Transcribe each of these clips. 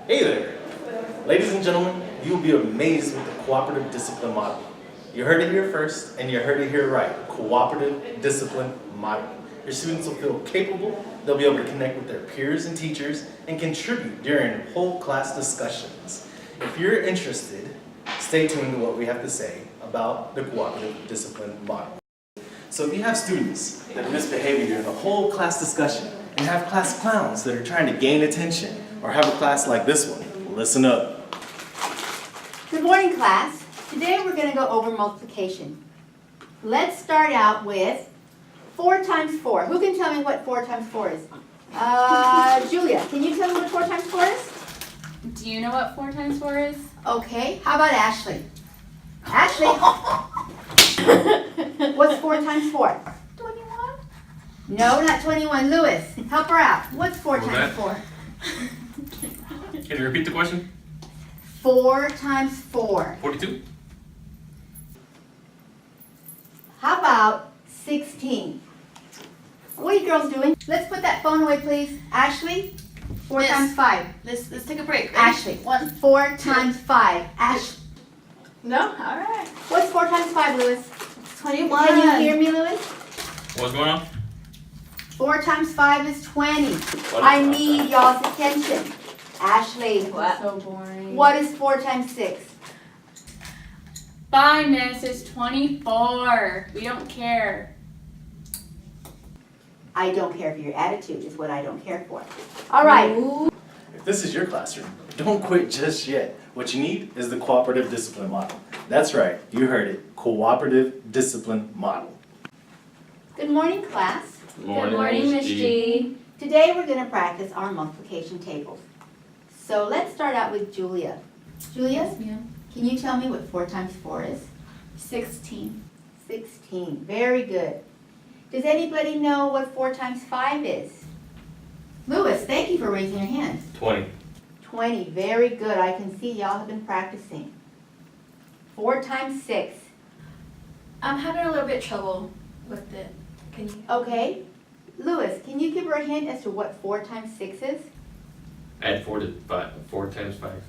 Hey there! Ladies and gentlemen, you will be amazed with the cooperative discipline model. You heard it here first, and you heard it here right. Cooperative discipline model. Your students will feel capable, they'll be able to connect with their peers and teachers, and contribute during whole class discussions. If you're interested, stay tuned to what we have to say about the cooperative discipline model. So if you have students that are misbehaving during the whole class discussion, and have class clowns that are trying to gain attention, or have a class like this one, listen up. Good morning, class. Today we're going to go over multiplication. Let's start out with 4 times 4. Who can tell me what 4 times 4 is? Julia, can you tell me what 4 times 4 is? Do you know what 4 times 4 is? Okay, how about Ashley? Ashley, what's 4 times 4? 21. No, not 21. Lewis, help her out. What's 4 times 4? Can you repeat the question? 4 times 4. 42? How about 16? What are you girls doing? Let's put that phone away, please. Ashley, 4 Miss. times 5. Let's take a break. Ready? Ashley, 4 times 5. Ash. No? Alright. What's 4 times 5, Lewis? 21. Can you hear me, Lewis? What's going on? 4 times 5 is 20. I need y'all's attention. Ashley, What? So boring. what is 4 times 6? Fine, Miss. It's 24. We don't care. I don't care for your attitude is what I don't care for. All right. If this is your classroom, don't quit just yet. What you need is the cooperative discipline model. That's right, you heard it, cooperative discipline model. Good morning, class. Good Good morning, Miss G. Today we're going to practice our multiplication tables. So let's start out with Julia. Julia, ma'am. can you tell me what 4 times 4 is? 16. 16. Very good. Does anybody know what 4 times 5 is? Lewis, thank you for raising your hand. 20. 20. Very good. I can see y'all have been practicing. 4 times 6. I'm having a little bit of trouble with it. Can you? Okay. Lewis, can you give her a hint as to what 4 times 6 is? Add 4 to 5. 4 times 5.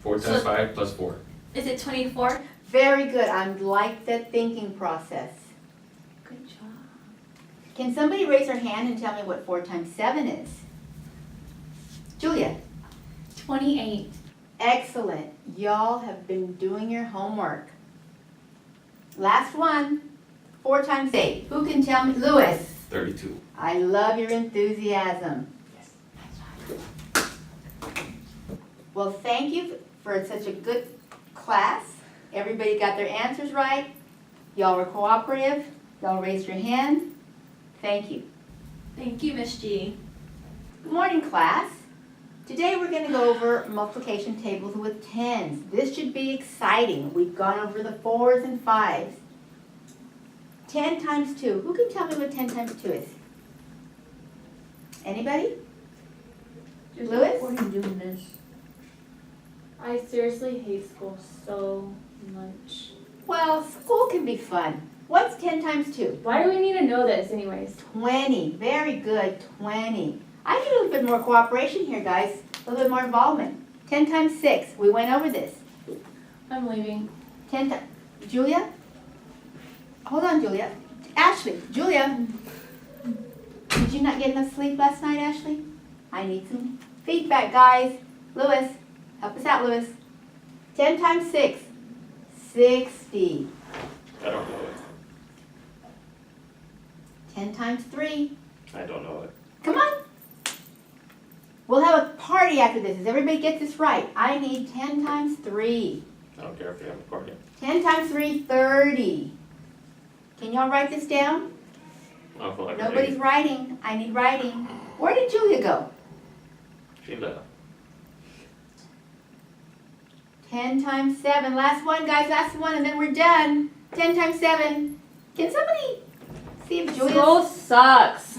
4 times So- 5 plus 4. Is it 24? Very good. I like that thinking process. Good job. Can somebody raise their hand and tell me what 4 times 7 is? Julia. 28. Excellent. Y'all have been doing your homework. Last one. 4 times 8. Who can tell me? Lewis. 32. I love your enthusiasm. Well, thank you for such a good class. Everybody got their answers right. Y'all were cooperative. Y'all raised your hand. Thank you. Thank you, Miss G. Good morning, class. Today we're going to go over multiplication tables with tens. This should be exciting. We've gone over the 4s and 5s. 10 times 2. Who can tell me what 10 times 2 is? Anybody? Lewis? What are you doing this? I seriously hate school so much. Well, school can be fun. What's 10 times 2? Why do we need to know this anyways? 20. Very good. 20. I need a little bit more cooperation here, guys. A little bit more involvement. 10 times 6. We went over this. I'm leaving. 10 times. Julia? Hold on, Julia. Ashley. Julia. Did you not get enough sleep last night, Ashley? I need some feedback, guys. Lewis. Help us out, Lewis. 10 times 6. 60. I don't know it. 10 times 3. I don't know it. Come on. We'll have a party after this. Does everybody get this right? I need 10 times 3. I don't care if you have a party. 10 times 3, 30. Can y'all write this down? I don't feel like Nobody's writing. I need writing. Where did Julia go? She left. 10 times 7. Last one, guys. Last one, and then we're done. 10 times 7. Can somebody see if School Julia's... sucks.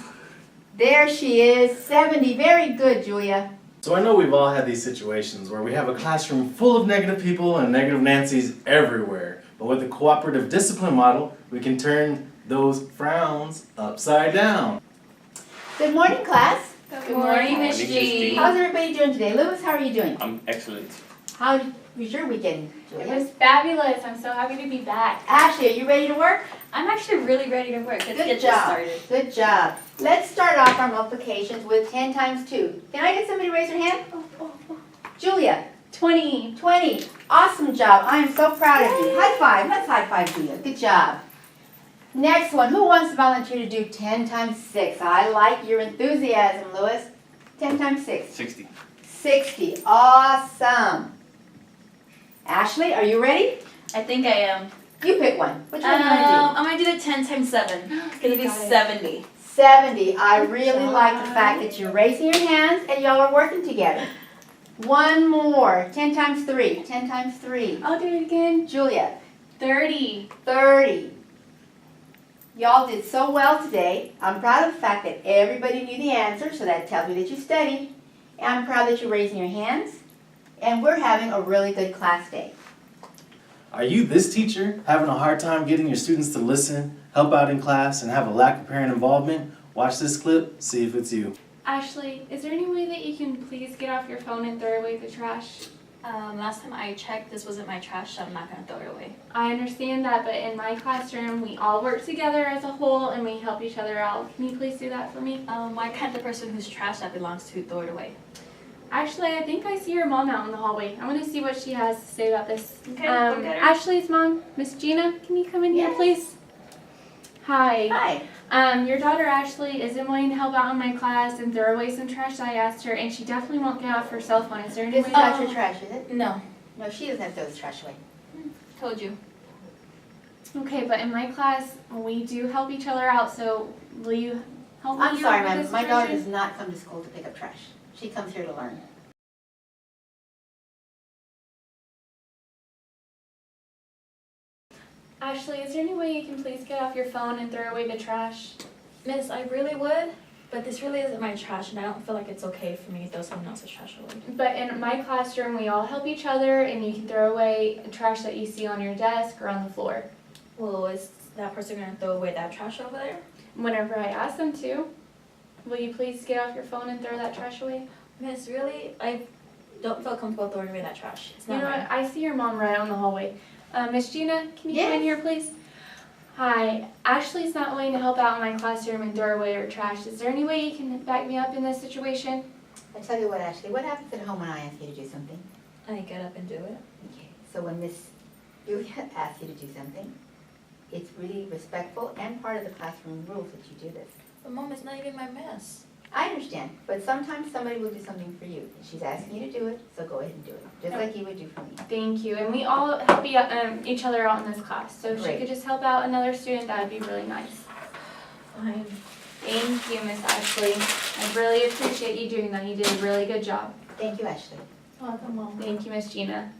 There she is. 70. Very good, Julia. So I know we've all had these situations where we have a classroom full of negative people and negative Nancys everywhere. But with the cooperative discipline model, we can turn those frowns upside down. Good morning, class. Good morning, Miss Miss G. G. How's everybody doing today? Lewis, how are you doing? I'm excellent. How was your weekend, It Julia? was fabulous. I'm so happy to be back. Ashley, are you ready to work? I'm actually really ready to work. Let's Good get job. this started. Good job. Let's start off our multiplications with 10 times 2. Can I get somebody to raise their hand? Julia, 20. 20. Awesome job. I am so proud of you. High five. Let's high five Julia. Good job. Next one. Who wants to volunteer to do 10 times 6? I like your enthusiasm, Lewis. 10 times 6. 60. 60. Awesome. Ashley, are you ready? I think I am. You pick one. Which one do you want I'm gonna do the 10 times 7. It's gonna be Got it. 70. to do? 70. I really job. like the fact that you're raising your hands and y'all are working together. One more. 10 times 3. 10 times 3. I'll do it again. Julia, 30. 30. Y'all did so well today. I'm proud of the fact that everybody knew the answer, so that tells me that you studied. And I'm proud that you're raising your hands. And we're having a really good class day. Are you this teacher having a hard time getting your students to listen, help out in class, and have a lack of parent involvement? Watch this clip, see if it's you. Ashley, is there any way that you can please get off your phone and throw away the trash? Last time I checked, this wasn't my trash, so I'm not gonna throw it away. I understand that, but in my classroom, we all work together as a whole and we help each other out. Can you please do that for me? Why can't the person whose trash that belongs to throw it away? Actually, I think I see your mom out in the hallway. I want to see what she has to say about this. Okay, look at her. Ashley's mom, Miss Gina, can you come in here, Yes. please? Hi. Hi. Your daughter Ashley isn't willing to help out in my class and throw away some trash that I asked her, and she definitely won't get off her cell phone. Is there any This way is not that... your trash, is it? No, No, she doesn't have to throw this trash away. told you. Okay, but in my class, we do help each other out, so will you help me I'm here sorry, with ma'am. this My daughter situation? does not come to school to pick up trash. She comes here to learn. Ashley, is there any way you can please get off your phone and throw away the trash? Miss, I really would, but this really isn't my trash, and I don't feel like it's okay for me to throw someone else's trash away. But in my classroom, we all help each other, and you can throw away trash that you see on your desk or on the floor. Well, is that person gonna throw away that trash over there? Whenever I ask them to. Will you please get off your phone and throw that trash away? Miss, really? I don't feel comfortable throwing away that trash. It's You not know mine. what? I see your mom right on the hallway. Miss Gina, can you come in Yes. here, please? Hi. Ashley's not willing to help out in my classroom and throw away her trash. Is there any way you can back me up in this situation? I tell you what, Ashley, what happens at home when I ask you to do something? I get up and do it. Okay, so when Miss Julia asks you to do something, it's really respectful and part of the classroom rules that you do this. But Mom, it's not even my mess. I understand, but sometimes somebody will do something for you. And she's asking you to do it, so go ahead and do it, just like you would do for me. Thank you. And we all help each other out in this class. So if she Great. could just help out another student, that would be really nice. Fine. Thank you, Miss Ashley. I really appreciate you doing that. You did a really good job. Thank you, Ashley. Welcome, Mom. Thank you, Miss Gina.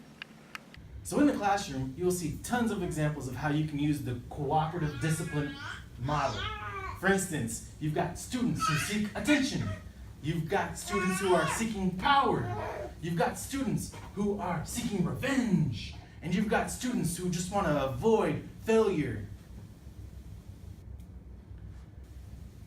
So in the classroom, you will see tons of examples of how you can use the cooperative discipline model. For instance, you've got students who seek attention. You've got students who are seeking power. You've got students who are seeking revenge. And you've got students who just want to avoid failure.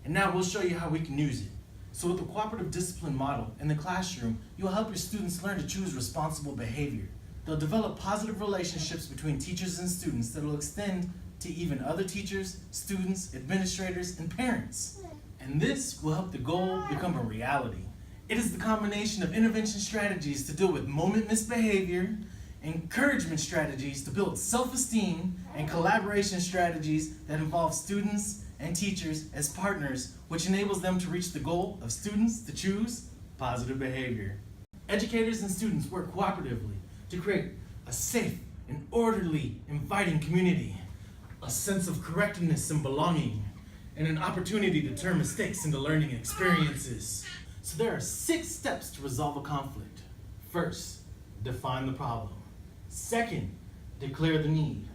And now we'll show you how we can use it. So with the cooperative discipline model in the classroom, you'll help your students learn to choose responsible behavior. They'll develop positive relationships between teachers and students that will extend to even other teachers, students, administrators, and parents. And this will help the goal become a reality. It is the combination of intervention strategies to deal with moment misbehavior, encouragement strategies to build self-esteem, and collaboration strategies that involve students and teachers as partners, which enables them to reach the goal of students to choose positive behavior. Educators and students work cooperatively to create a safe and orderly, inviting community, a sense of correctness and belonging, and an opportunity to turn mistakes into learning experiences. So there are 6 steps to resolve a conflict. First, define the problem. Second, declare the need.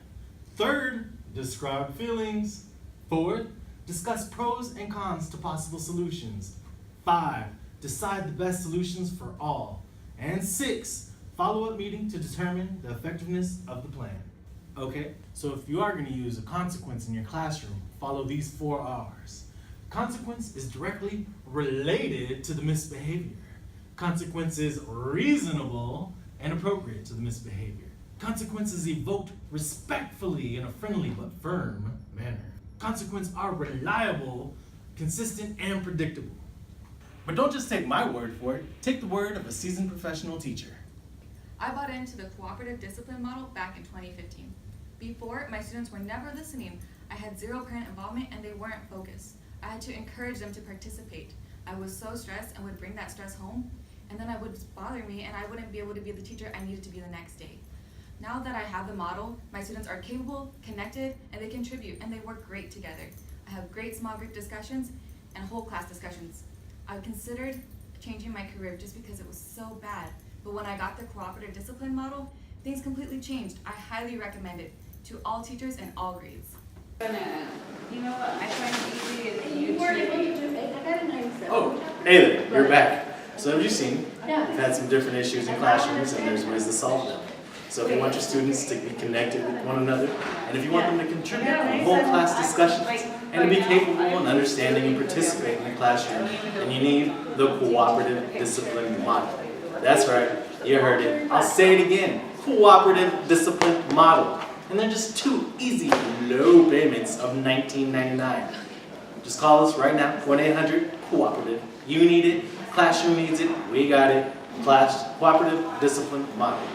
Third, describe feelings. Fourth, discuss pros and cons to possible solutions. 5, decide the best solutions for all. And 6, follow-up meeting to determine the effectiveness of the plan. Okay, so if you are going to use a consequence in your classroom, follow these 4 R's. Consequence is directly related to the misbehavior. Consequence is reasonable and appropriate to the misbehavior. Consequence is evoked respectfully in a friendly but firm manner. Consequences are reliable, consistent, and predictable. But don't just take my word for it. Take the word of a seasoned professional teacher. I bought into the cooperative discipline model back in 2015. Before, my students were never listening. I had zero parent involvement and they weren't focused. I had to encourage them to participate. I was so stressed and would bring that stress home, and then it would bother me and I wouldn't be able to be the teacher I needed to be the next day. Now that I have the model, my students are capable, connected, and they contribute, and they work great together. I have great small group discussions and whole class discussions. I considered changing my career just because it was so bad, but when I got the cooperative discipline model, things completely changed. I highly recommend it to all teachers and all grades. You know what, I find it easy as you Oh, hey there, you're back. So as you've seen, we've had some different issues in classrooms and there's ways to solve them. So if you want your students to be connected with one another, and if you want them to contribute in whole class discussions, and to be capable and understanding and participating in the classroom, then you need the cooperative discipline model. That's right, you heard it. I'll say it again, cooperative discipline model. And they're just 2 easy, low payments of $19.99. Just call us right now, 1-800-COOPERATIVE. You need it, classroom needs it, we got it. Cooperative discipline model.